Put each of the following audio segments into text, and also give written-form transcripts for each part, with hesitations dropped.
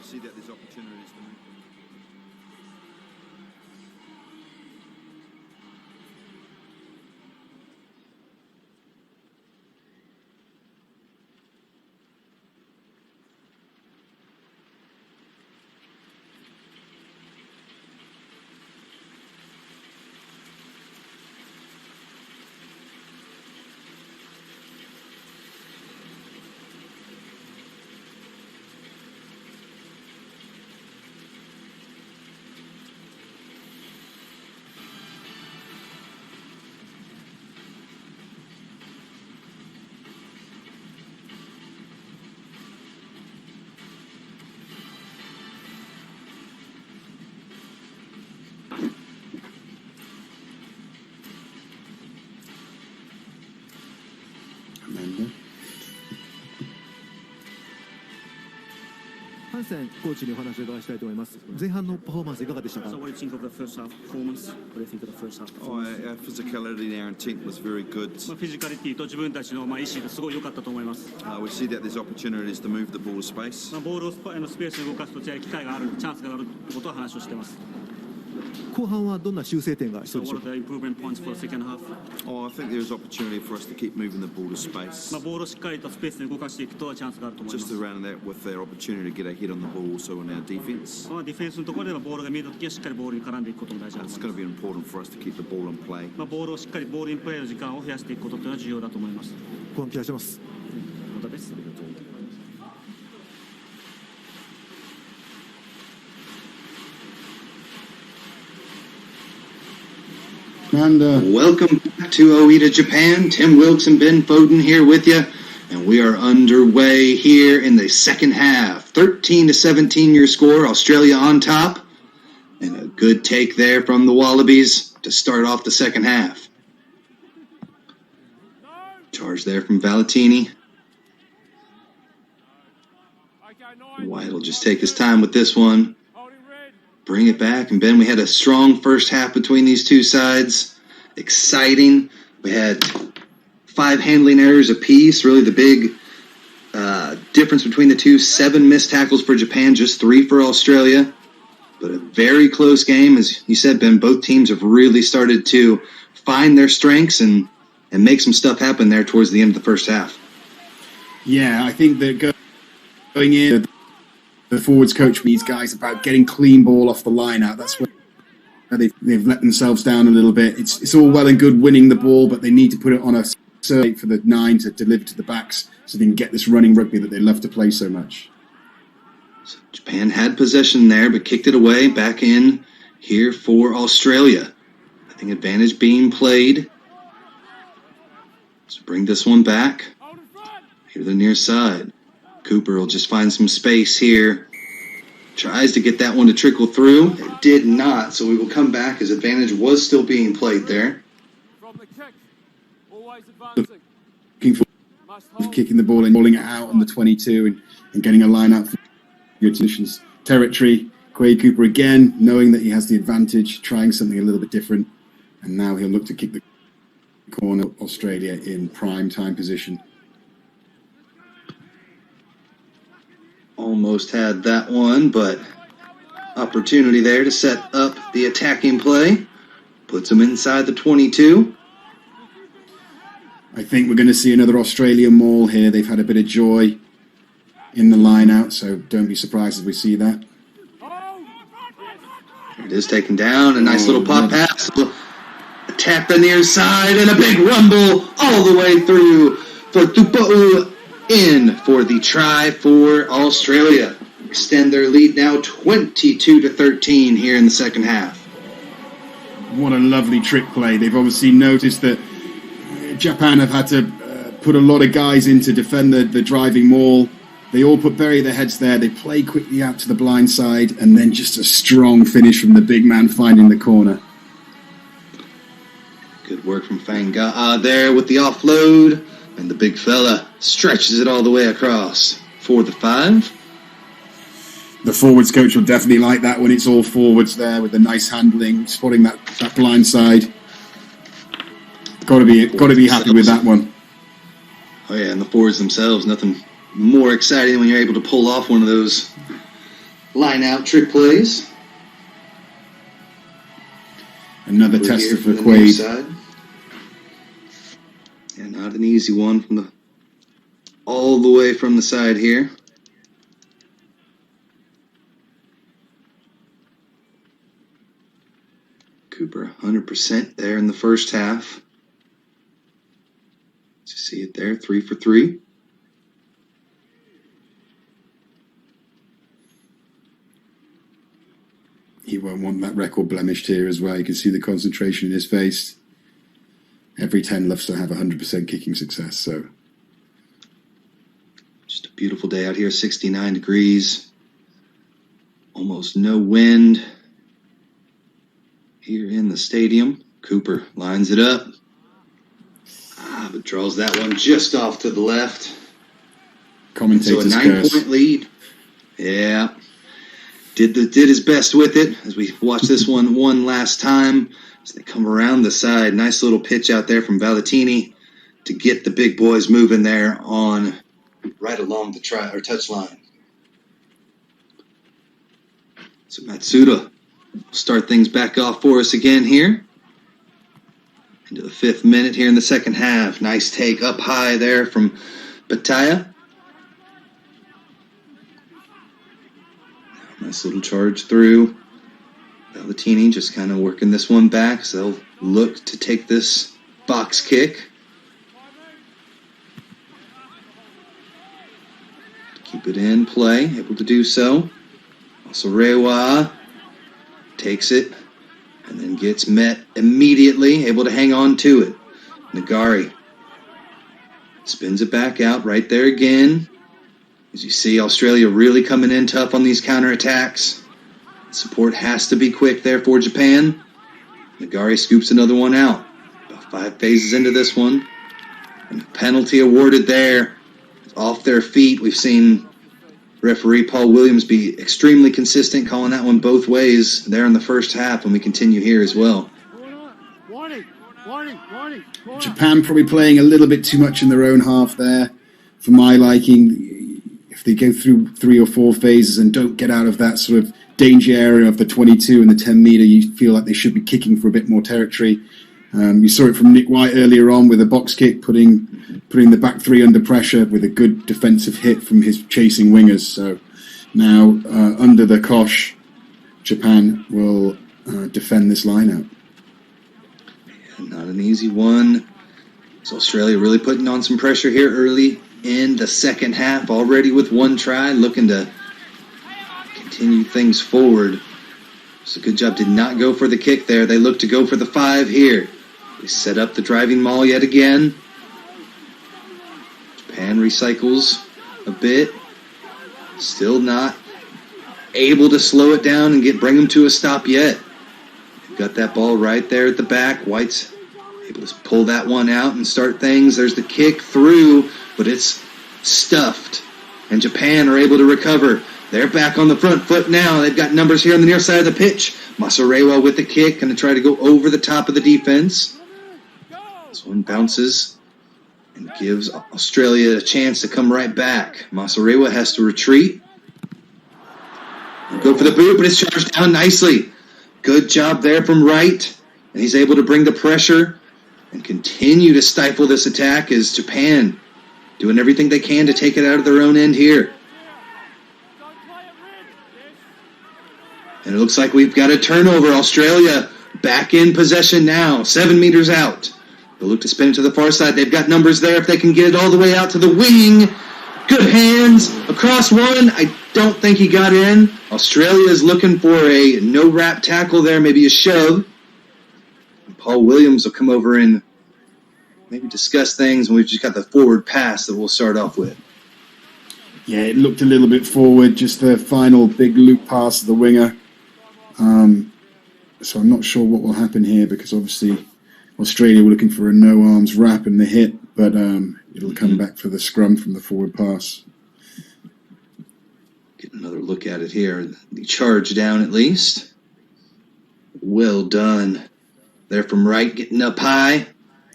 see that there's opportunities to move. Amanda. ハンセンコーチにお話を伺いしたいと思います。前半のパフォーマンスいかがでしたか？ So what do you think of the first half performance? What do you think of the first half performance? Our physicality and our intent was very good. フィジカリティと自分たちの意思がすごい良かったと思います。We see that there's opportunities to move the ball to space. ボールをスペースに動かすと機会がある、チャンスがあるということを話をしています。後半はどんな修正点が必 So 要でしょ what う are か？ the improvement points for the second half? I think there's opportunity for us to keep moving the ball to space. ボールをしっかりとスペースに動かしていくとチャンスがあると思いま Just す。 around that with their opportunity to get a hit on the ball also in our defence. ディフェンスのところではボールが見えたときはしっかりボールに絡んでいくことも大事だと It's 思い going ま to be important for us to keep the ball in play. す。ボールをしっかりボールインプレーの時間を増やしていくことというのは重要だと思います。後半期待してます。またです。 Amanda. Welcome back to Oita, Japan. Tim Wilkes and Ben Foden here with you. And we are underway here in the second half. 13-17 your score. Australia on top. And a good take there from the Wallabies to start off the second half. Charge there from Valentini. White will just take his time with this one. Bring it back. And Ben, we had a strong first half between these two sides. Exciting. We had 5 handling errors apiece. Really the big difference between the two. 7 missed tackles for Japan, just 3 for Australia. But a very close game. As you said, Ben, both teams have really started to find their strengths and make some stuff happen there towards the end of the first half. Yeah, I think that going in, the forwards coach these guys about getting clean ball off the line out. That's where they've let themselves down a little bit. It's all well and good winning the ball, but they need to put it on a circuit for the 9 to deliver to the backs so they can get this running rugby that they love to play so much. So Japan had possession there, but kicked it away. Back in here for Australia. I think advantage being played. Let's bring this one back. Here to the near side. Cooper will just find some space here. Tries to get that one to trickle through. It did not, so we will come back as advantage was still being played there. Looking for kicking the ball and rolling it out on the 22 and getting a line out for good positions. Territory. Quade Cooper again, knowing that he has the advantage, trying something a little bit different. And now he'll look to kick the corner. Australia in prime time position. Almost had that one, but opportunity there to set up the attacking play. Puts them inside the 22. I think we're going to see another Australian maul here. They've had a bit of joy in the line out, so don't be surprised if we see that. There it is, taken down. A nice little pop pass. Attack the near side and a big rumble all the way through for Tupou. In for the try for Australia. Extend their lead now 22-13 here in the second half. What a lovely trick play. They've obviously noticed that Japan have had to put a lot of guys in to defend the driving maul. They all bury their heads there. They play quickly out to the blind side and then just a strong finish from the big man finding the corner. Good work from Fanga'a there with the offload. And the big fella stretches it all the way across for the 5. The forwards coach will definitely like that when it's all forwards there with the nice handling, spotting that blind side. Got to be happy with that one. Oh yeah, and the forwards themselves, nothing more exciting when you're able to pull off one of those line out trick plays. Another We're tester here for from the near Quaid. side. And not an easy one from the all the way from the side here. Cooper 100% there in the first half. You see it there, 3 for 3. He won't want that record blemished here as well. You can see the concentration in his face. Every 10 loves to have 100% kicking success. So just a beautiful day out here, 69 degrees. Almost no wind here in the stadium. Cooper lines it up. But draws that one just off to the left. commentators So a curse. 9-point lead. Yeah. Did his best with it as we watch this one last time. As they come around the side. Nice little pitch out there from Valentini to get the big boys moving there on right along the touch line. So Matsuda will start things back off for us again here. Into the 5th minute here in the second half. Nice take up high there from Bataya. Nice little charge through. Valentini just kind of working this one back. So they'll look to take this box kick. Keep it in play. Able to do so. Also Rewa takes it. And then gets met immediately. Able to hang on to it. Nagari spins it back out right there again. As you see, Australia really coming in tough on these counterattacks. Support has to be quick there for Japan. Nagari scoops another one out. About 5 phases into this one. And the penalty awarded there. Off their feet. We've seen referee Paul Williams be extremely consistent, calling that one both ways there in the first half, and we continue here as well. Japan probably playing a little bit too much in their own half there, for my liking. If they go through 3 or 4 phases and don't get out of that sort of danger area of the 22 and the 10 metre, you feel like they should be kicking for a bit more territory. You saw it from Nick White earlier on with a box kick, putting the back 3 under pressure with a good defensive hit from his chasing wingers. So now under the cosh, Japan will defend this line out. Not an easy one. So Australia really putting on some pressure here early in the second half, already with 1 try, looking to continue things forward. So good job, did not go for the kick there. They look to go for the 5 here. They set up the driving maul yet again. Japan recycles a bit. Still not able to slow it down and bring them to a stop yet. Got that ball right there at the back. White's able to pull that one out and start things. There's the kick through, but it's stuffed. And Japan are able to recover. They're back on the front foot now. They've got numbers here on the near side of the pitch. Masarewa with the kick, going to try to go over the top of the defense. This one bounces and gives Australia a chance to come right back. Masarewa has to retreat. Go for the boot, but it's charged down nicely. Good job there from Wright. And he's able to bring the pressure and continue to stifle this attack as Japan doing everything they can to take it out of their own end here. And it looks like we've got a turnover. Australia back in possession now. 7 meters out. They'll look to spin it to the far side. They've got numbers there if they can get it all the way out to the wing. Good hands across one. I don't think he got in. Australia is looking for a no-wrap tackle there, maybe a shove. And Paul Williams will come over and maybe discuss things, and we've just got the forward pass that we'll start off with. Yeah, it looked a little bit forward, just the final big loop pass of the winger. So I'm not sure what will happen here because obviously Australia were looking for a no-arms wrap in the hit, but it'll come back for the scrum from the forward pass. Get another look at it here. The charge down at least. Well done. There from Wright, getting up high,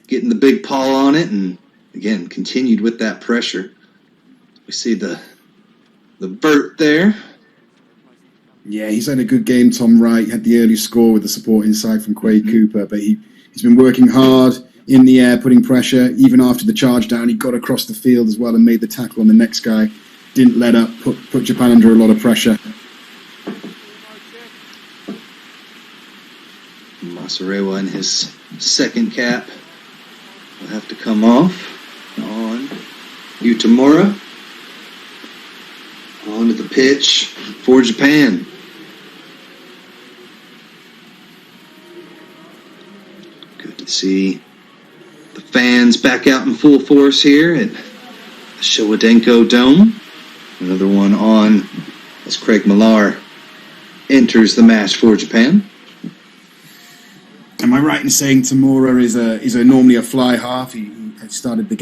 getting the big paw on it, and again, continued with that pressure. We see the vert there. Yeah, he's had a good game, Tom Wright. Had the early score with the support inside from Quade Cooper, but he's been working hard in the air, putting pressure. Even after the charge down, he got across the field as well and made the tackle on the next guy. Didn't let up, put Japan under a lot of pressure. Masarewa in his second cap will have to come off on Utamura. Onto the pitch for Japan. Good to see the fans back out in full force here at the Showadenko Dome. Another one on as Craig Millar enters the match for Japan. Am I right in saying Tamura is normally a fly half? He started the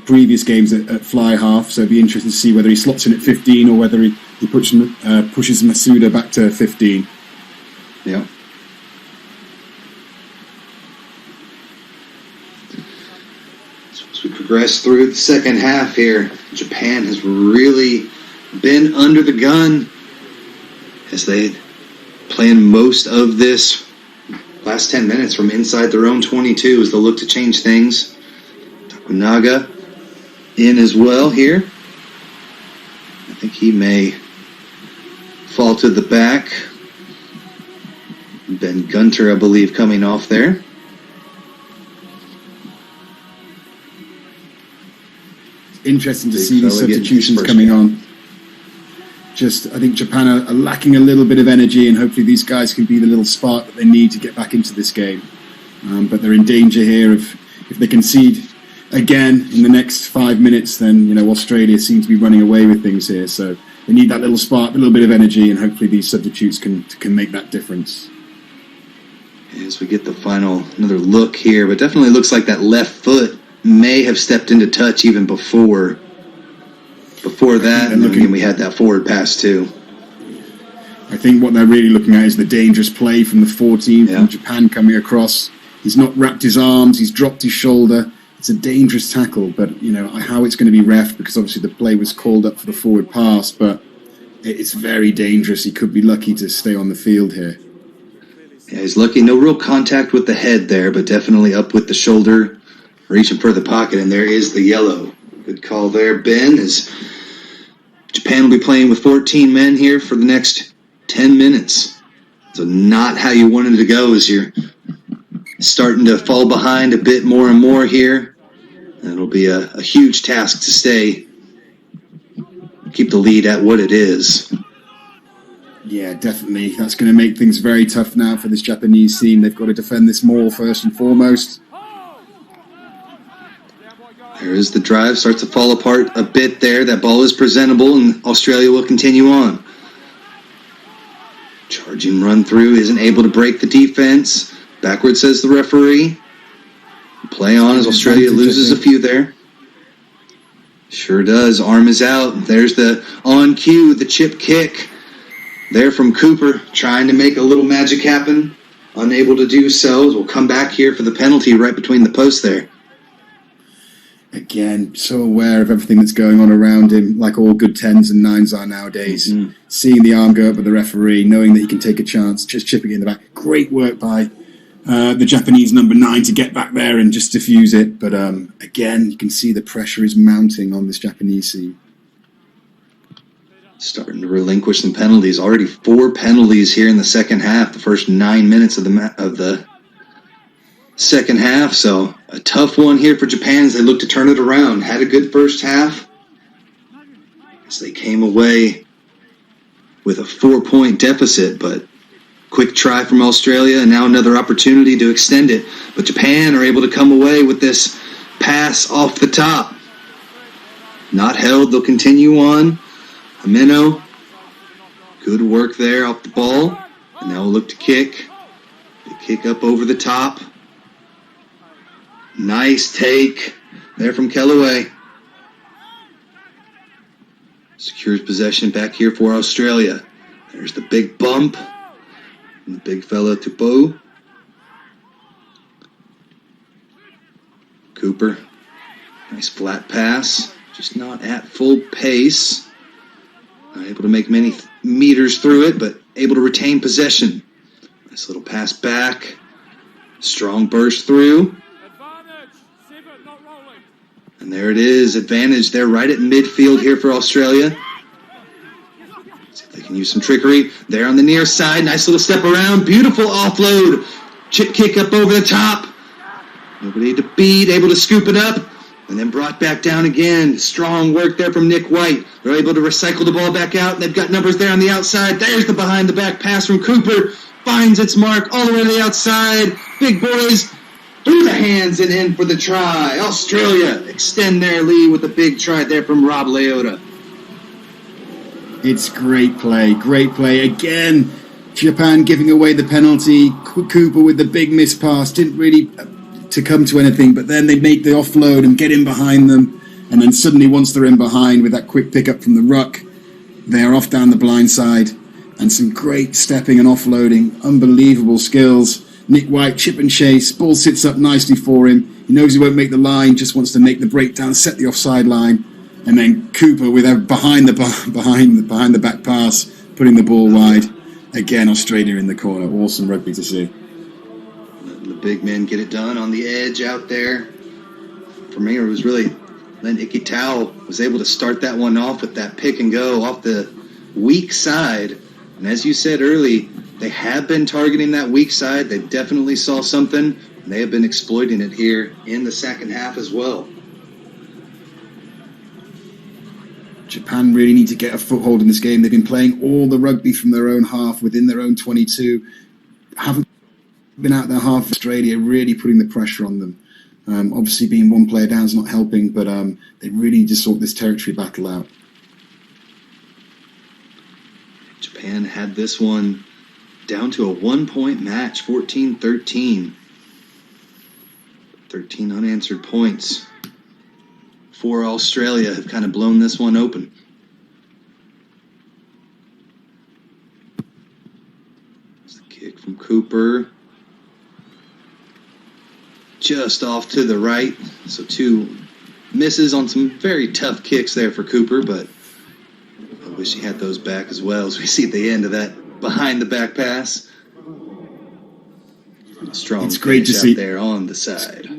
previous games at fly half, so it'd be interesting to see whether he slots in at 15 or whether he pushes Masuda back to 15. Yeah. So as we progress through the second half here, Japan has really been under the gun as they plan most of this last 10 minutes from inside their own 22 as they'll look to change things. Takunaga in as well here. I think he may fall to the back. Ben Gunter, I believe, coming off there. Interesting to see these substitutions coming on. I think Japan are lacking a little bit of energy, and hopefully these guys can be the little spark that they need to get back into this game. But they're in danger here if they concede again in the next 5 minutes, then Australia seem to be running away with things here. So they need that little spark, a little bit of energy, and hopefully these substitutes can make that difference. As we get another look here, but definitely looks like that left foot may have stepped into touch even before that, and then we had that forward pass too. I think what they're really looking at is the dangerous play from the 14 from Japan coming across. He's not wrapped his arms, he's dropped his shoulder. It's a dangerous tackle, but how it's going to be reffed, because obviously the play was called up for the forward pass, but it's very dangerous. He could be lucky to stay on the field here. Yeah, he's lucky. No real contact with the head there, but definitely up with the shoulder, reaching for the pocket, and there is the yellow. Good call there, Ben, as Japan will be playing with 14 men here for the next 10 minutes. So not how you wanted to go as you're starting to fall behind a bit more and more here. And it'll be a huge task to keep the lead at what it is. Yeah, definitely. That's going to make things very tough now for this Japanese team. They've got to defend this maul first and foremost. There is the drive, starts to fall apart a bit there. That ball is presentable, and Australia will continue on. Charging run through, isn't able to break the defense. Backward, says the referee. Play on as Australia loses a few there. Sure does. Arm is out. There's the on cue, the chip kick. There from Cooper, trying to make a little magic happen. Unable to do so. We'll come back here for the penalty right between the posts there. Again, so aware of everything that's going on around him, like all good 10s and 9s are nowadays. Mm-hmm. Seeing the arm go up with the referee, knowing that he can take a chance, just chipping it in the back. Great work by the Japanese number 9 to get back there and just defuse it. But again, you can see the pressure is mounting on this Japanese team. Starting to relinquish some penalties. Already 4 penalties here in the second half, the first 9 minutes of the second half. So a tough one here for Japan as they look to turn it around. Had a good first half as they came away with a 4-point deficit, but quick try from Australia and now another opportunity to extend it. But Japan are able to come away with this pass off the top. Not held, they'll continue on. Ameno, good work there off the ball. And now we'll look to kick. They kick up over the top. Nice take there from Kellaway. Secures possession back here for Australia. There's the big bump. And the big fella Tupou. Cooper. Nice flat pass. Just not at full pace. Not able to make many meters through it, but able to retain possession. Nice little pass back. Strong burst through. And there it is, advantage. They're right at midfield here for Australia. See if they can use some trickery. There on the near side, nice little step around. Beautiful offload. Chip kick up over the top. Nobody to beat, able to scoop it up. And then brought back down again. Strong work there from Nick White. They're able to recycle the ball back out. They've got numbers there on the outside. There's the behind-the-back pass from Cooper. Finds its mark all the way to the outside. Big boys through the hands and in for the try. Australia extend their lead with a big try there from Rob Leota. It's great play. Great play. Again, Japan giving away the penalty. Cooper with the big miss pass. Didn't really to come to anything, but then they make the offload and get in behind them. And then suddenly, once they're in behind with that quick pickup from the ruck, they're off down the blind side. And some great stepping and offloading. Unbelievable skills. Nick White, chip and chase. Ball sits up nicely for him. He knows he won't make the line, just wants to make the breakdown, set the offside line. And then Cooper with a behind the back pass, putting the ball wide. Again, Australia in the corner. Awesome rugby to see. The big men get it done on the edge out there. For me, it was really then Iki Tao was able to start that one off with that pick and go off the weak side. And as you said early, they have been targeting that weak side. They definitely saw something, and they have been exploiting it here in the second half as well. Japan really need to get a foothold in this game. They've been playing all the rugby from their own half, within their own 22. Haven't been out their half. Australia really putting the pressure on them. Obviously, being one player down is not helping, but they really need to sort this territory battle out. Japan had this one down to a 1-point match, 14-13. 13 unanswered points for Australia have kind of blown this one open. It's a kick from Cooper. Just off to the right. So 2 misses on some very tough kicks there for Cooper, but I wish he had those back as well, as we see at the end of that behind the back pass. Strong it's great to see there on the side.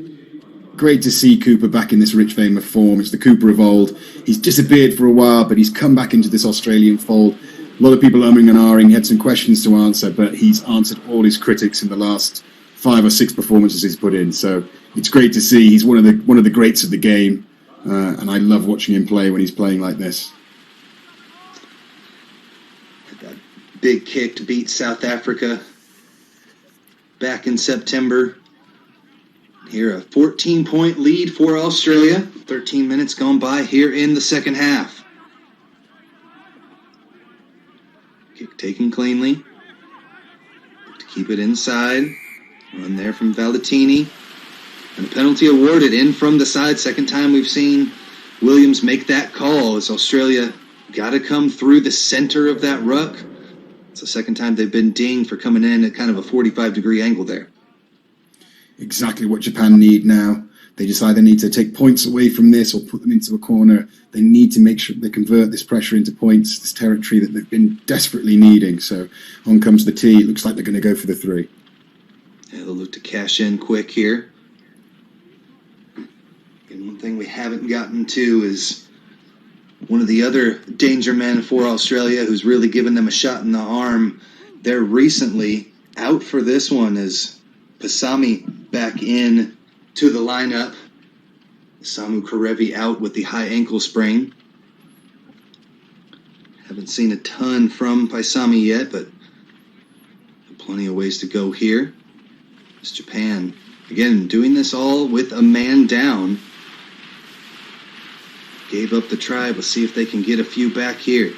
Great to see Cooper back in this rich vein of form. It's the Cooper of old. He's disappeared for a while, but he's come back into this Australian fold. A lot of people umming and ahhing. He had some questions to answer, but he's answered all his critics in the last 5 or 6 performances he's put in. So it's great to see. He's one of the greats of the game, and I love watching him play when he's playing like this. That big kick to beat South Africa back in September. Here, a 14-point lead for Australia. 13 minutes gone by here in the second half. Kick taken cleanly. To keep it inside. Run there from Valentini. And a penalty awarded in from the side. Second time we've seen Williams make that call as Australia got to come through the center of that ruck. It's the second time they've been dinged for coming in at kind of a 45-degree angle there. Exactly what Japan need now. They just either need to take points away from this or put them into a corner. They need to make sure they convert this pressure into points, this territory that they've been desperately needing. So on comes the tee. It looks like they're going to go for the 3. Yeah, they'll look to cash in quick here. And one thing we haven't gotten to is one of the other danger men for Australia who's really given them a shot in the arm. They're recently out for this one as Pasami back in to the lineup. Samu Karevi out with the high ankle sprain. Haven't seen a ton from Paisami yet, but plenty of ways to go here. It's Japan, again, doing this all with a man down. Gave up the try. We'll see if they can get a few back here.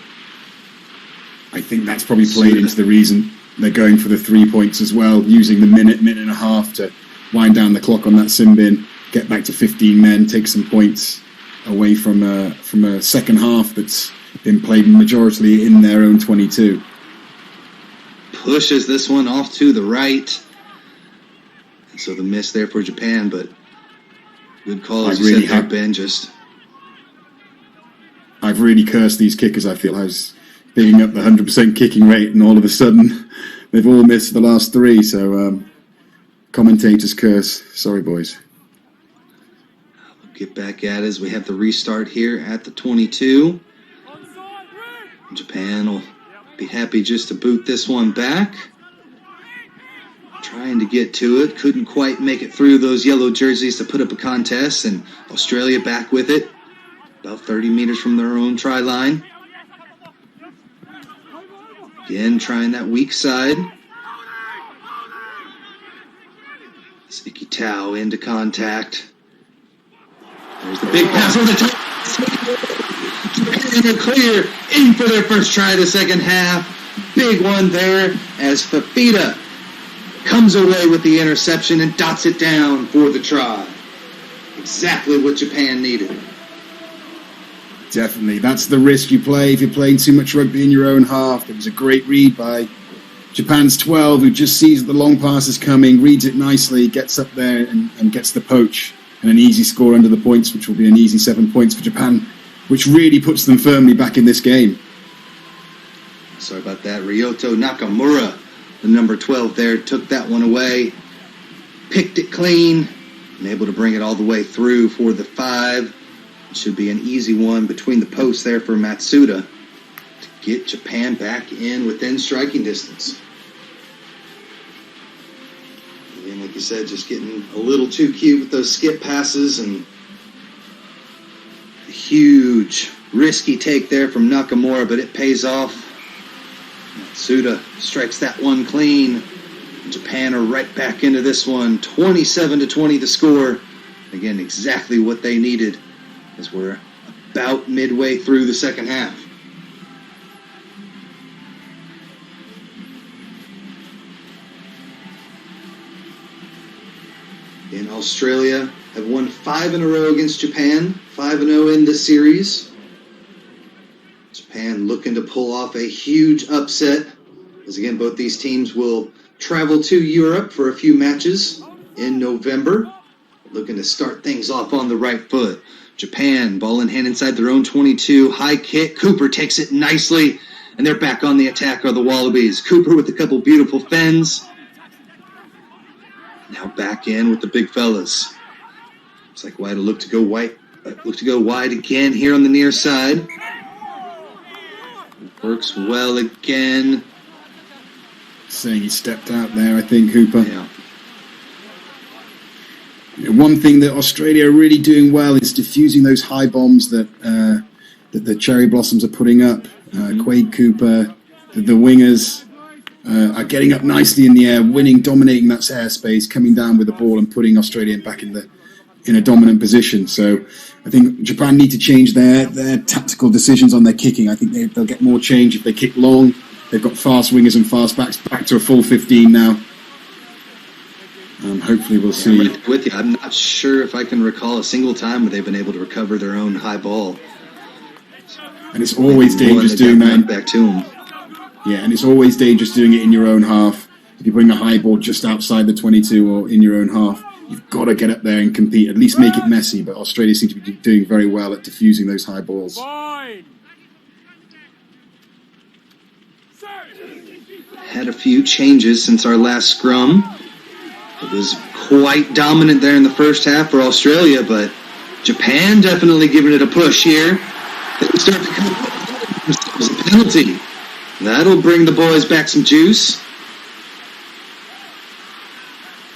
I think that's probably played into the reason they're going for the 3 points as well, using the minute and a half to wind down the clock on that sin bin, get back to 15 men, take some points away from a second half that's been played majority in their own 22. Pushes this one off to the right. And so the miss there for Japan, but good call as you said there, Ben. I've really cursed these kickers, I feel. picking up the 100% kicking rate, and all of a sudden they've all missed the last 3. So commentator's curse. Sorry, boys. We'll get back at it as we have the restart here at the 22. Japan will be happy just to boot this one back. Trying to get to it. Couldn't quite make it through those yellow jerseys to put up a contest, and Australia back with it. About 30 meters from their own try line. Again, trying that weak side. Sticky Tao into contact. There's the big pass over the top. Japan are clear in for their first try of the second half. Big one there as Fafita comes away with the interception and dots it down for the try. Exactly what Japan needed. Definitely. That's the risk you play if you're playing too much rugby in your own half. It was a great read by Japan's 12, who just sees the long pass is coming, reads it nicely, gets up there and gets the poach. And an easy score under the points, which will be an easy 7 points for Japan, which really puts them firmly back in this game. Sorry about that. Ryoto Nakamura, the number 12 there, took that one away. Picked it clean and able to bring it all the way through for the 5. It should be an easy one between the posts there for Matsuda to get Japan back in within striking distance. And like you said, just getting a little too cute with those skip passes, and a huge risky take there from Nakamura, but it pays off. Matsuda strikes that one clean. Japan are right back into this one. 27-20 the score. Again, exactly what they needed as we're about midway through the second half. In Australia, have won 5 in a row against Japan, 5-0 in this series. Japan looking to pull off a huge upset, as again, both these teams will travel to Europe for a few matches in November, looking to start things off on the right foot. Japan, ball in hand inside their own 22, high kick, Cooper takes it nicely, and they're back on the attack are the Wallabies. Cooper with a couple beautiful fends. Now back in with the big fellas. Looks like White will look to go wide again here on the near side. Works well again. Saying he stepped out there, I think, Hooper. Yeah. One thing that Australia are really doing well is diffusing those high bombs that the Cherry Blossoms are putting up. Quade Cooper, the wingers are getting up nicely in the air, winning, dominating that airspace, coming down with the ball and putting Australia back in a dominant position. So I think Japan need to change their tactical decisions on their kicking. I think they'll get more change if they kick long. They've got fast wingers and fast backs back to a full 15 now. Hopefully we'll see. I'm with you. I'm not sure if I can recall a single time where they've been able to recover their own high ball. And it's always dangerous doing that. Back to them. Yeah, and it's always dangerous doing it in your own half. If you bring a high ball just outside the 22 or in your own half, you've got to get up there and compete. At least make it messy. But Australia seem to be doing very well at diffusing those high balls. Had a few changes since our last scrum. It was quite dominant there in the first half for Australia, but Japan definitely giving it a push here. They start to come up with a penalty. That'll bring the boys back some juice.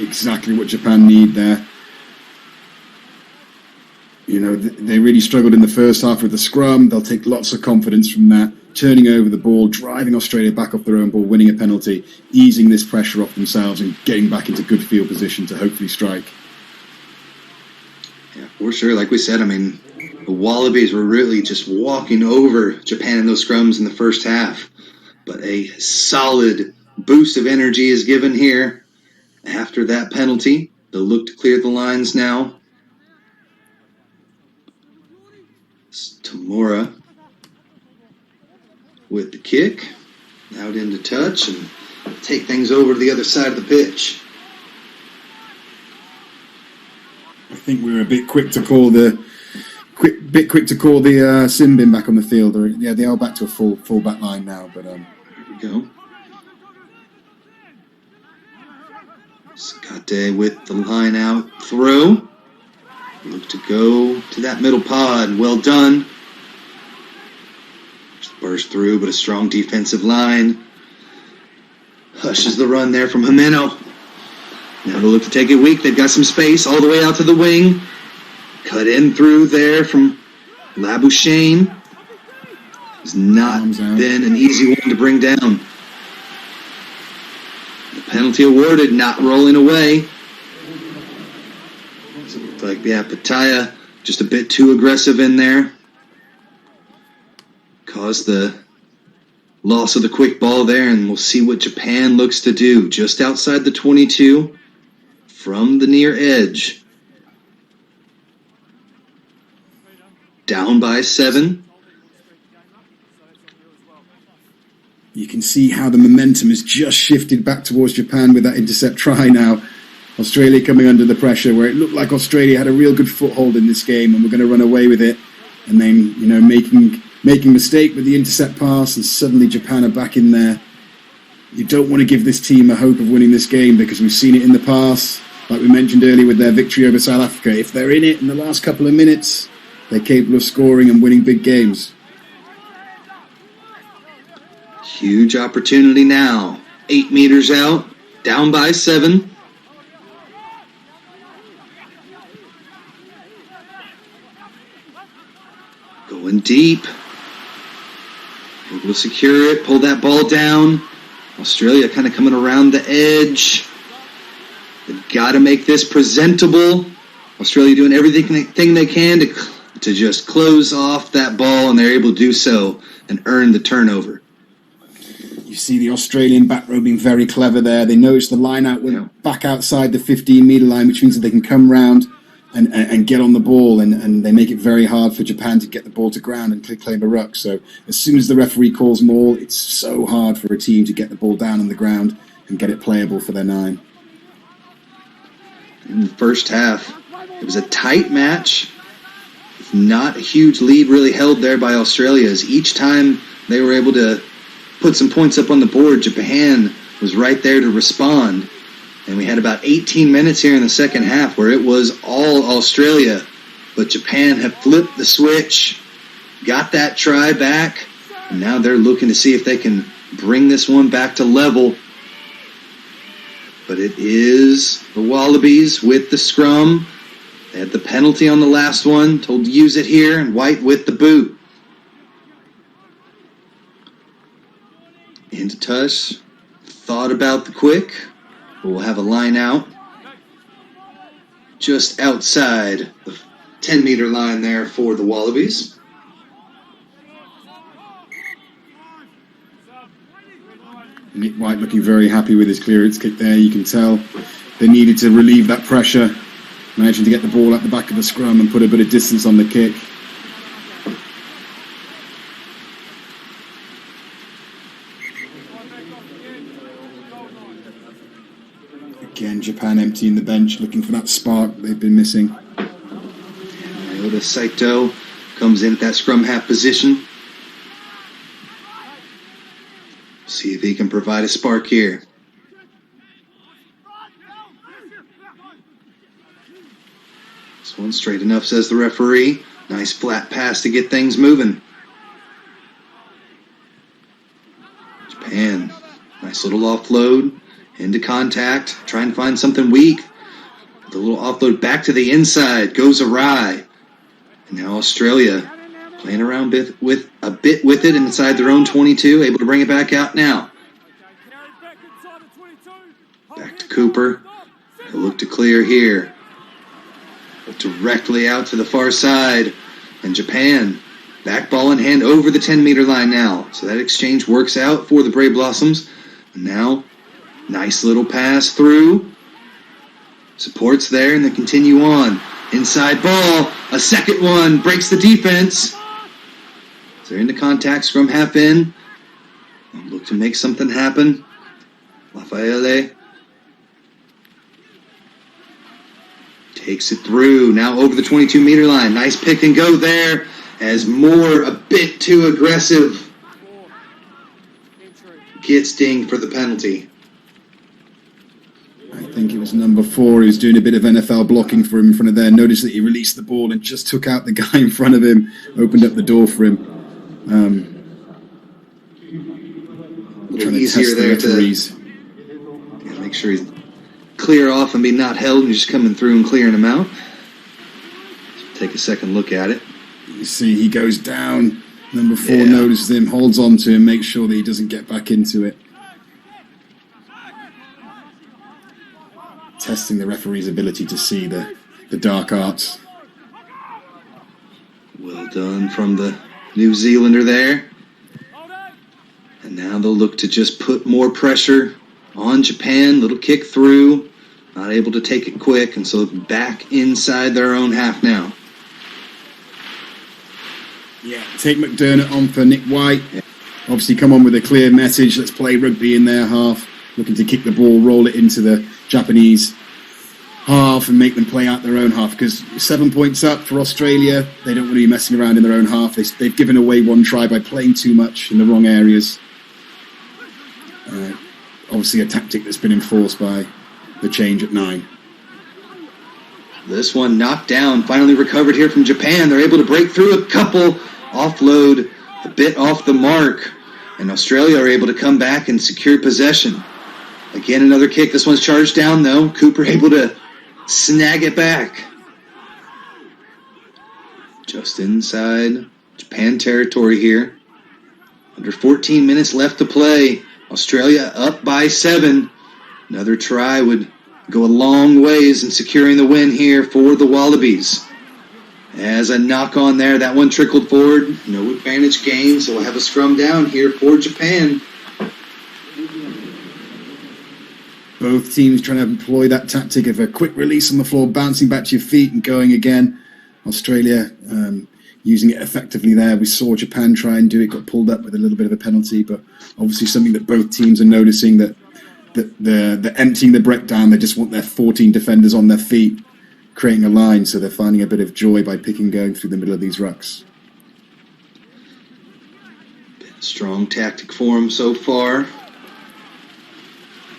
Exactly what Japan need there. You know, they really struggled in the first half with the scrum. They'll take lots of confidence from that. Turning over the ball, driving Australia back off their own ball, winning a penalty, easing this pressure off themselves and getting back into good field position to hopefully strike. Yeah, for sure. Like we said, I mean, the Wallabies were really just walking over Japan in those scrums in the first half. But a solid boost of energy is given here after that penalty. They'll look to clear the lines now. It's Tamura with the kick, out into touch, and take things over to the other side of the pitch. I think we were a bit quick to call the quick to call the sin bin back on the field. Or, yeah, they are back to a full back line now. But There we go. Scate with the line out throw. Look to go to that middle pod. Well done. Just burst through, but a strong defensive line. Hushes the run there from Jimeno. Now to look to take it weak. They've got some space all the way out to the wing. Cut in through there from Labuschagne. Has not been an easy one to bring down. The penalty awarded, not rolling away. So it looked like, Pataya just a bit too aggressive in there. Caused the loss of the quick ball there, and we'll see what Japan looks to do. Just outside the 22 from the near edge. Down by 7. you can see how the momentum has just shifted back towards Japan with that intercept try now. Australia coming under the pressure, where it looked like Australia had a real good foothold in this game and were going to run away with it. And then, making a mistake with the intercept pass, and suddenly Japan are back in there. You don't want to give this team a hope of winning this game, because we've seen it in the past, like we mentioned earlier with their victory over South Africa. If they're in it in the last couple of minutes, they're capable of scoring and winning big games. Huge opportunity now. 8 meters out, down by 7. Going deep. Able to secure it, pull that ball down. Australia kind of coming around the edge. They've got to make this presentable. Australia doing everything they can to just close off that ball, and they're able to do so and earn the turnover. You see the Australian back row being very clever there. They notice the line out went back outside the 15-metre line, which means that they can come round and get on the ball, and they make it very hard for Japan to get the ball to ground and claim a ruck. So as soon as the referee calls maul, it's so hard for a team to get the ball down on the ground and get it playable for their 9. In the first half, it was a tight match. Not a huge lead really held there by Australia, as each time they were able to put some points up on the board, Japan was right there to respond. And we had about 18 minutes here in the second half where it was all Australia. But Japan have flipped the switch, got that try back, and now they're looking to see if they can bring this one back to level. But it is the Wallabies with the scrum. They had the penalty on the last one, told to use it here, and White with the boot. Into touch, thought about the quick. We'll have a line out just outside the 10-meter line there for the Wallabies. Nick White looking very happy with his clearance kick there. You can tell they needed to relieve that pressure, managing to get the ball at the back of the scrum and put a bit of distance on the kick. Again, Japan emptying the bench, looking for that spark they've been missing. Ryota Saito comes in at that scrum half position. See if he can provide a spark here. This one's straight enough, says the referee. Nice flat pass to get things moving. Japan, nice little offload. Into contact, trying to find something weak. The little offload back to the inside goes awry. And now Australia playing around with it inside their own 22, able to bring it back out now. Back to Cooper. He'll look to clear here. Directly out to the far side. And Japan, back ball in hand over the 10-meter line now. So that exchange works out for the Brave Blossoms. And now, nice little pass through. Supports there, and they continue on. Inside ball. A second one. Breaks the defense. So they're into contact. Scrum half in. Look to make something happen. Lafayette Takes it through, now over the 22-meter line. Nice pick and go there as Moore, a bit too aggressive, gets dinged for the penalty. I think it was number 4 who was doing a bit of NFL blocking for him in front of there. Noticed that he released the ball and just took out the guy in front of him, opened up the door for him. A little easier there to make sure he's clear off and be not held and just coming through and clearing him out. Take a second look at it. You see he goes down. Number 4 notices him, holds on to him, makes sure that he doesn't get back into it. Testing the referee's ability to see the dark arts. Well done from the New Zealander there. And now they'll look to just put more pressure on Japan. Little kick through. Not able to take it quick, and so back inside their own half now. Yeah, take McDermott on for Nick White. Obviously come on with a clear message. Let's play rugby in their half. Looking to kick the ball, roll it into the Japanese half and make them play out their own half. Because 7 points up for Australia. They don't want to be messing around in their own half. They've given away one try by playing too much in the wrong areas. Obviously a tactic that's been enforced by the change at 9. This one knocked down, finally recovered here from Japan. They're able to break through a couple, offload a bit off the mark, and Australia are able to come back and secure possession. Again, another kick. This one's charged down, though. Cooper able to snag it back. Just inside Japan territory here. Under 14 minutes left to play. Australia up by 7. Another try would go a long ways in securing the win here for the Wallabies. As a knock on there, that one trickled forward. No advantage gained, so we'll have a scrum down here for Japan. Both teams trying to employ that tactic of a quick release on the floor, bouncing back to your feet and going again. Australia using it effectively there. We saw Japan try and do it, got pulled up with a little bit of a penalty, but obviously something that both teams are noticing, that they're emptying the breakdown. They just want their 14 defenders on their feet, creating a line, so they're finding a bit of joy by going through the middle of these rucks. Strong tactic for them so far.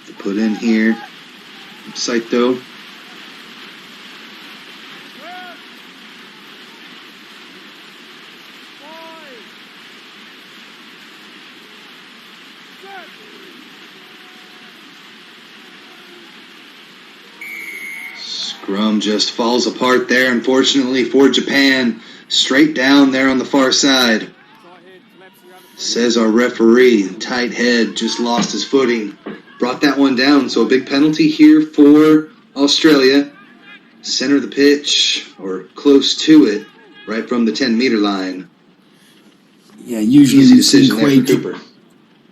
To put in here, Saito. Scrum just falls apart there, unfortunately for Japan. Straight down there on the far side. Says our referee, tight head, just lost his footing. Brought that one down, so a big penalty here for Australia. Center of the pitch, or close to it, right from the 10-meter line. Yeah, usually easy decision there for Cooper.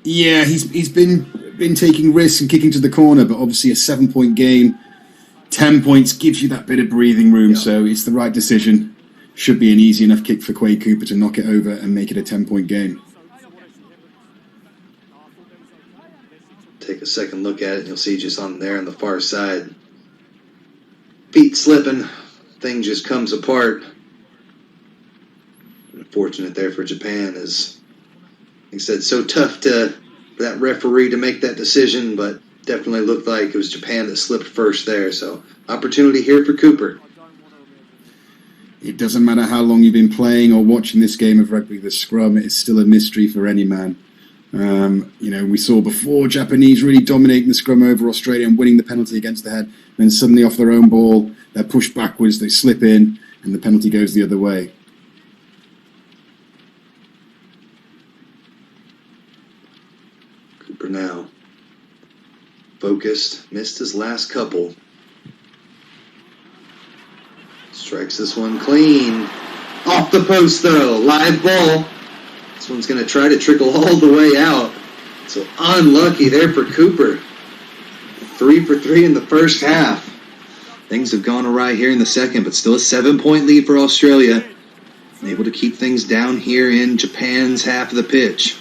Yeah, he's been taking risks and kicking to the corner, but obviously a 7-point game. 10 points gives you that bit of breathing room, so it's the right decision. Should be an easy enough kick for Quade Cooper to knock it over and make it a 10-point game. Take a second look at it, and you'll see just on there on the far side. Feet slipping. Thing just comes apart. Unfortunate there for Japan, as like I said, so tough for that referee to make that decision, but definitely looked like it was Japan that slipped first there. So opportunity here for Cooper. It doesn't matter how long you've been playing or watching this game of rugby, the scrum is still a mystery for any man. We saw before Japanese really dominating the scrum over Australia and winning the penalty against the head. Then suddenly off their own ball, they're pushed backwards, they slip in, and the penalty goes the other way. Cooper now focused, missed his last couple. Strikes this one clean. Off the post though, live ball. This one's going to try to trickle all the way out. So unlucky there for Cooper. 3 for 3 in the first half. Things have gone awry here in the second, but still a 7-point lead for Australia. Able to keep things down here in Japan's half of the pitch.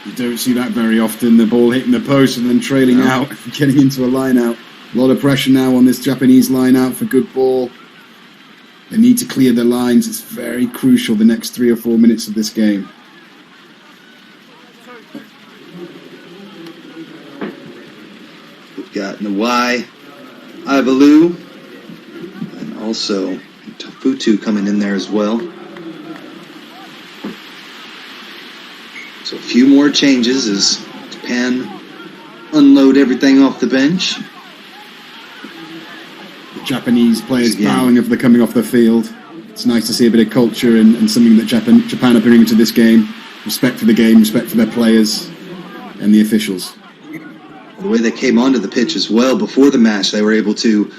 You don't see that very often, the ball hitting the post and then trailing out, getting into a line out. A lot of pressure now on this Japanese line out for good ball. They need to clear their lines. It's very crucial the next 3 or 4 minutes of this game. We've got Nawai, Ivalu, and also Tafutu coming in there as well. So a few more changes as Japan unload everything off the bench. The Japanese players bowing if they're coming off the field. It's nice to see a bit of culture and something that Japan are bringing to this game. Respect for the game, respect for their players and the officials. The way they came onto the pitch as well before the match, they were able to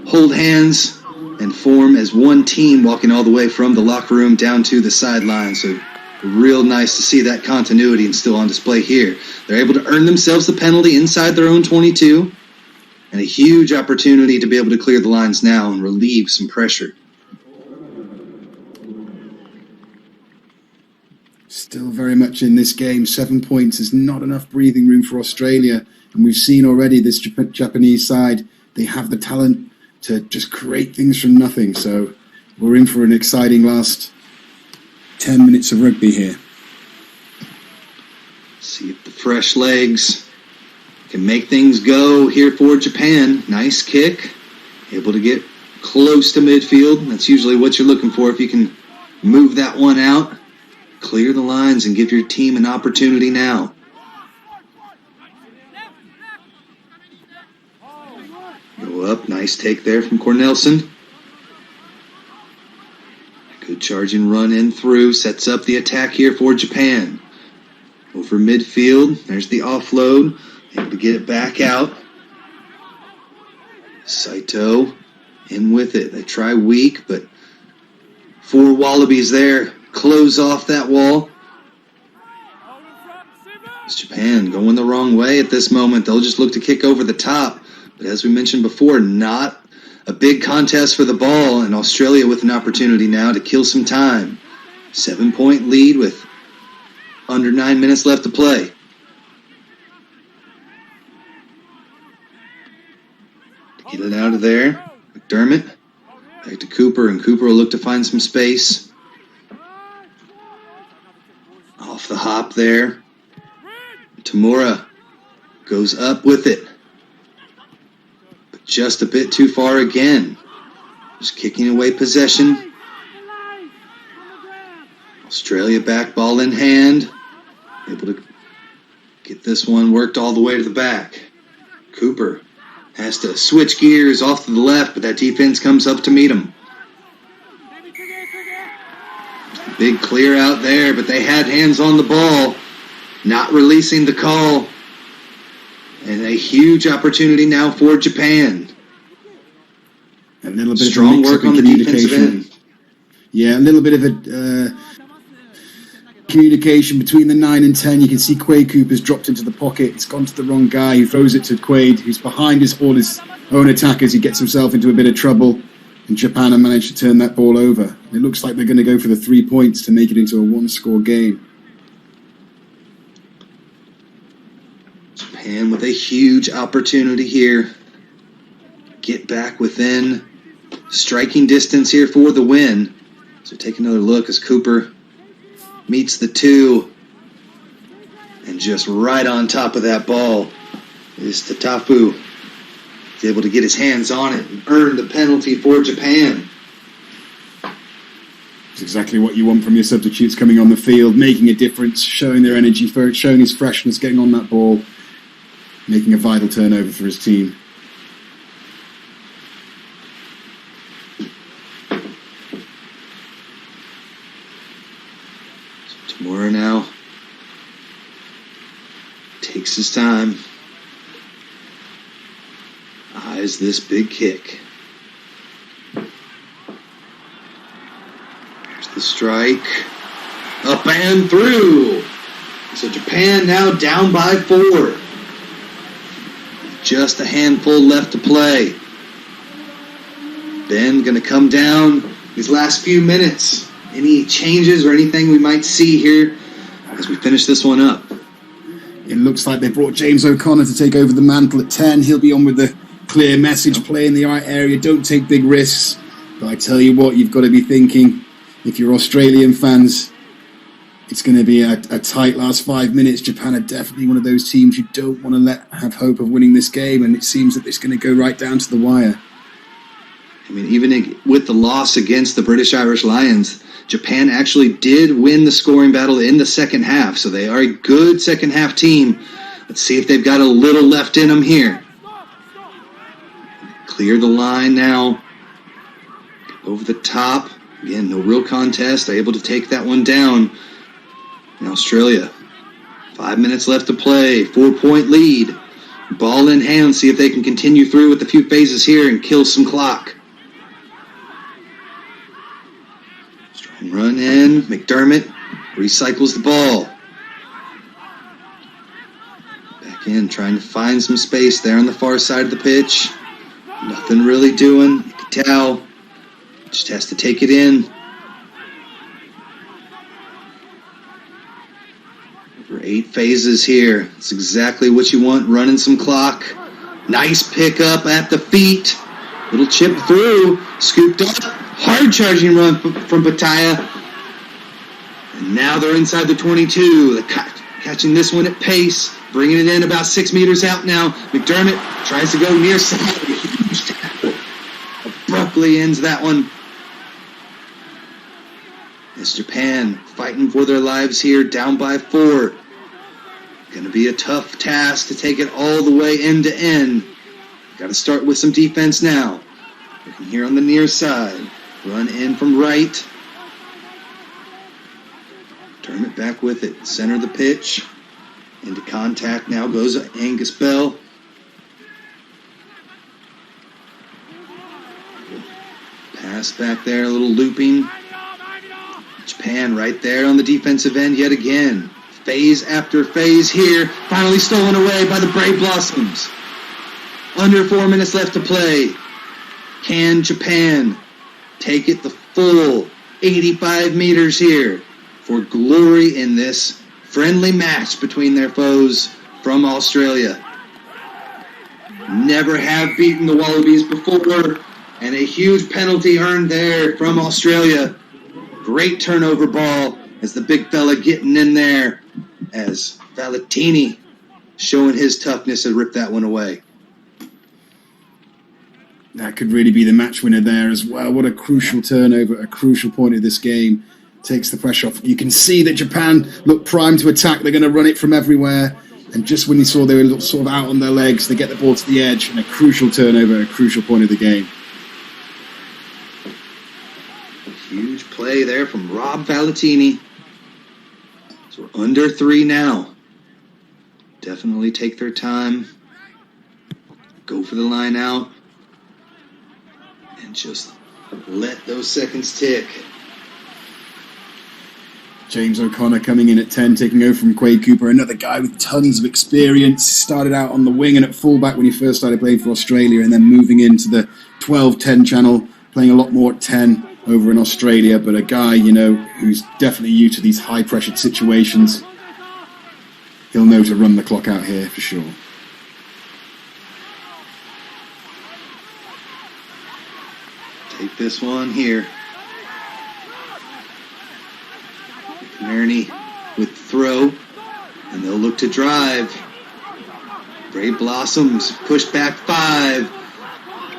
hold hands and form as one team, walking all the way from the locker room down to the sideline. So real nice to see that continuity and still on display here. They're able to earn themselves the penalty inside their own 22, and a huge opportunity to be able to clear the lines now and relieve some pressure. Still very much in this game. 7 points is not enough breathing room for Australia. And we've seen already this Japanese side, they have the talent to just create things from nothing. So we're in for an exciting last 10 minutes of rugby here. See if the fresh legs can make things go here for Japan. Nice kick. Able to get close to midfield. That's usually what you're looking for if you can move that one out. Clear the lines and give your team an opportunity now. Go up. Nice take there from Cornelsen. Good charging run in through. Sets up the attack here for Japan. Over midfield. There's the offload. Able to get it back out. Saito in with it. They try weak, but 4 Wallabies there. Close off that wall. It's Japan going the wrong way at this moment. They'll just look to kick over the top. But as we mentioned before, not a big contest for the ball, and Australia with an opportunity now to kill some time. 7-point lead with under 9 minutes left to play. Get it out of there. McDermott back to Cooper, and Cooper will look to find some space. Off the hop there. Tamura goes up with it. But just a bit too far again. Just kicking away possession. Australia back, ball in hand. Able to get this one worked all the way to the back. Cooper has to switch gears off to the left, but that defense comes up to meet him. Big clear out there, but they had hands on the ball, not releasing the call. And a huge opportunity now for Japan. A little bit strong of work on the defensive end. Yeah, a little bit of a communication between the 9 and 10. You can see Quade Cooper's dropped into the pocket. It's gone to the wrong guy. He throws it to Quade, who's behind all his own attackers. He gets himself into a bit of trouble. And Japan have managed to turn that ball over. It looks like they're going to go for the 3 points to make it into a 1-score game. Japan with a huge opportunity here. Get back within striking distance here for the win. So take another look as Cooper meets the 2. And just right on top of that ball is Tatafu. He's able to get his hands on it and earn the penalty for Japan. It's exactly what you want from your substitutes coming on the field, making a difference, showing their energy, showing his freshness, getting on that ball, making a vital turnover for his team. So Tamura now takes his time. Eyes this big kick. There's the strike. Up and through. So Japan now down by 4. Just a handful left to play. Ben going to come down these last few minutes. Any changes or anything we might see here as we finish this one up? It looks like they brought James O'Connor to take over the mantle at 10. He'll be on with the clear message, play in the right area, don't take big risks. But I tell you what, you've got to be thinking, if you're Australian fans, it's going to be a tight last 5 minutes. Japan are definitely one of those teams you don't want to let have hope of winning this game, and it seems that it's going to go right down to the wire. I mean, even with the loss against the British Irish Lions, Japan actually did win the scoring battle in the second half, so they are a good second half team. Let's see if they've got a little left in them here. Clear the line now. Over the top. Again, no real contest. They're able to take that one down. In Australia, 5 minutes left to play. 4-point lead. Ball in hand. See if they can continue through with a few phases here and kill some clock. Run in. McDermott recycles the ball. Back in, trying to find some space there on the far side of the pitch. Nothing really doing. You can tell. Just has to take it in. Over 8 phases here. That's exactly what you want. Running some clock. Nice pickup at the feet. Little chip through. Scooped up. Hard charging run from Pataya. And now they're inside the 22. They're catching this one at pace. Bringing it in about 6 meters out now. McDermott tries to go near side. Huge tackle. Abruptly ends that one. It's Japan fighting for their lives here, down by 4. Going to be a tough task to take it all the way end to end. Got to start with some defense now. Looking here on the near side. Run in from right. Turn it back with it. Center of the pitch. Into contact now goes Angus Bell. Pass back there, a little looping. Japan right there on the defensive end yet again. Phase after phase here. Finally stolen away by the Brave Blossoms. Under 4 minutes left to play. Can Japan take it the full 85 meters here for glory in this friendly match between their foes from Australia? Never have beaten the Wallabies before, and a huge penalty earned there from Australia. Great turnover ball as the big fella getting in there as Valentini showing his toughness to rip that one away. That could really be the match winner there as well. What a crucial turnover, a crucial point of this game. Takes the pressure off. You can see that Japan look primed to attack. They're going to run it from everywhere. And just when they saw they were sort of out on their legs, they get the ball to the edge, and a crucial turnover, a crucial point of the game. Huge play there from Rob Valentini. So we're under 3 now. Definitely take their time. Go for the line out. And just let those seconds tick. James O'Connor coming in at 10, taking over from Quade Cooper, another guy with tons of experience. Started out on the wing and at fullback when he first started playing for Australia, and then moving into the 12-10 channel, playing a lot more at 10 over in Australia. But a guy, you know, who's definitely used to these high-pressured situations. He'll know to run the clock out here for sure. Take this one here. McInerney with throw, and they'll look to drive. Brave Blossoms push back 5.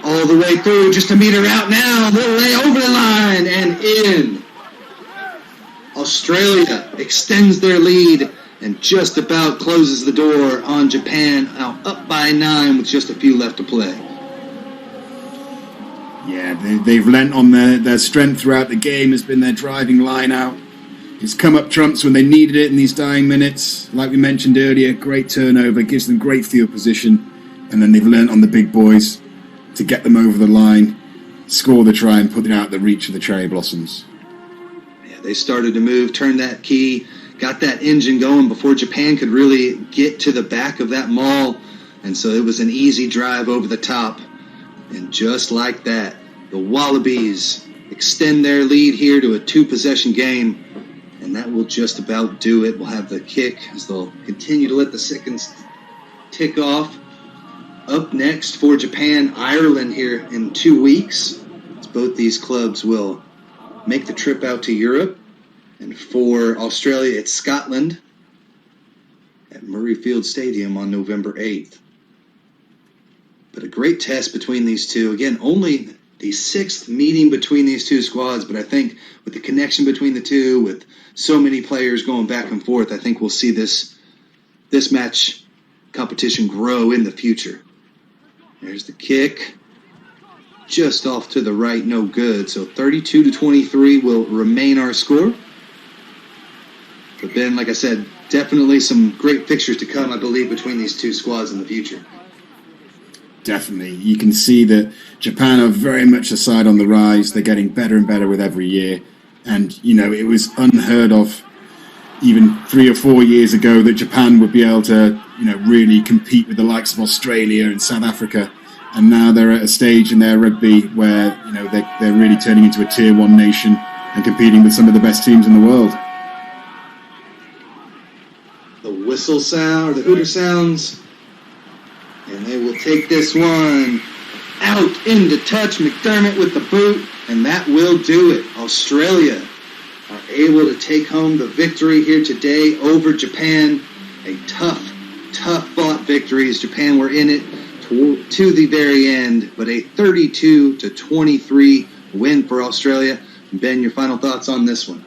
All the way through, just a meter out now. They'll lay over the line and in. Australia extends their lead and just about closes the door on Japan, now up by 9 with just a few left to play. Yeah, they've lent on their strength throughout the game, has been their driving line out. It's come up trumps when they needed it in these dying minutes. Like we mentioned earlier, great turnover, gives them great field position, and then they've learnt on the big boys to get them over the line, score the try, and put it out the reach of the Cherry Blossoms. Yeah, they started to move, turned that key, got that engine going before Japan could really get to the back of that maul, and so it was an easy drive over the top. And just like that, the Wallabies extend their lead here to a 2-possession game. And that will just about do it. We'll have the kick as they'll continue to let the seconds tick off. up next for Japan, Ireland here in 2 weeks. As both these clubs will make the trip out to Europe. And for Australia, it's Scotland at Murrayfield Stadium on November 8th. But a great test between these two. Again, only the 6th meeting between these two squads, but I think with the connection between the two, with so many players going back and forth, I think we'll see this match competition grow in the future. There's the kick. Just off to the right, no good. So 32-23 will remain our score. But Ben, like I said, definitely some great fixtures to come, I believe, between these two squads in the future. Definitely. You can see that Japan are very much a side on the rise. They're getting better and better with every year. And, you know, it was unheard of even 3 or 4 years ago that Japan would be able to, you know, really compete with the likes of Australia and South Africa. And now they're at a stage in their rugby where, you know, they're really turning into a tier 1 nation and competing with some of the best teams in the world. The whistle sound, or the hooter sounds. And they will take this one out into touch. McDermott with the boot, and that will do it. Australia are able to take home the victory here today over Japan. A tough fought victory as Japan were in it to the very end, but a 32-23 win for Australia. Ben, your final thoughts on this one?